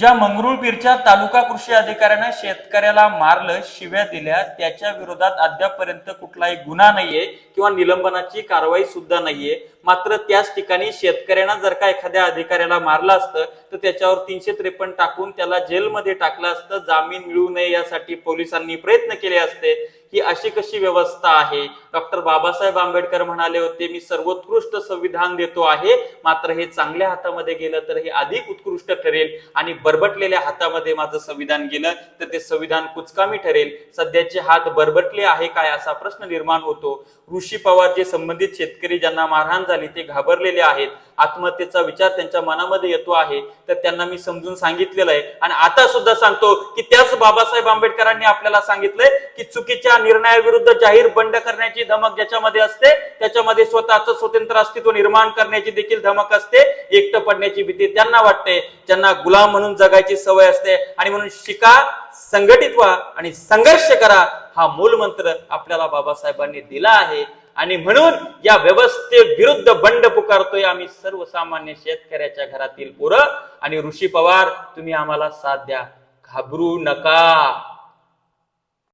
ज्या मंगरुळपीरच्या तालुका कृषी अधिकाऱ्यानं शेतकऱ्याला मारलं, शिव्या दिल्या, त्याच्या विरोधात अद्यापपर्यंत कुठलाही गुन्हा नाहीये किंवा निलंबनाची कारवाई सुद्धा नाहीये। मात्र त्याच ठिकाणी शेतकऱ्यांना जर का एखाद्या अधिकाऱ्याला मारलं असतं तर त्याच्यावर 353 टाकून त्याला जेलमध्ये टाकलं असतं, जामीन मिळू नये यासाठी पोलिसांनी प्रयत्न केले असते। ही अशी कशी व्यवस्था आहे? डॉक्टर बाबासाहेब आंबेडकर म्हणाले होते, मी सर्वोत्कृष्ट संविधान देतो आहे, मात्र हे चांगल्या हातामध्ये गेलं तर हे अधिक उत्कृष्ट ठरेल आणि बरबटलेल्या हातामध्ये माझं संविधान गेलं तर ते संविधान कुचकामी ठरेल। सध्याचे हात बरबटले आहे काय असा प्रश्न निर्माण होतो। ऋषी पवार जे संबंधित शेतकरी ज्यांना मारहाण झाली ते घाबरलेले आहेत, आत्महत्येचा विचार त्यांच्या मनामध्ये येतो आहे, तर त्यांना मी समजून सांगितलेलं आहे आणि आता सुद्धा सांगतो की त्याच बाबासाहेब आंबेडकरांनी आपल्याला सांगितलंय की चुकीच्या निर्णयाविरुद्ध जाहीर बंड करण्याची धमक ज्याच्यामध्ये असते त्याच्यामध्ये स्वतःचं स्वतंत्र अस्तित्व निर्माण करण्याची देखील धमक असते। एकटं पडण्याची भीती त्यांना वाटते ज्यांना गुलाम म्हणून जगायची सवय असते। आणि म्हणून शिका, संघटित व्हा आणि संघर्ष करा हा मूलमंत्र आपल्याला बाबासाहेबांनी दिला आहे। आणि म्हणून या व्यवस्थेविरुद्ध बंड पुकारतोय आम्ही सर्वसामान्य शेतकऱ्याच्या घरातील पोरं। आणि ऋषी पवार तुम्ही आम्हाला साथ द्या, घाबरू नका।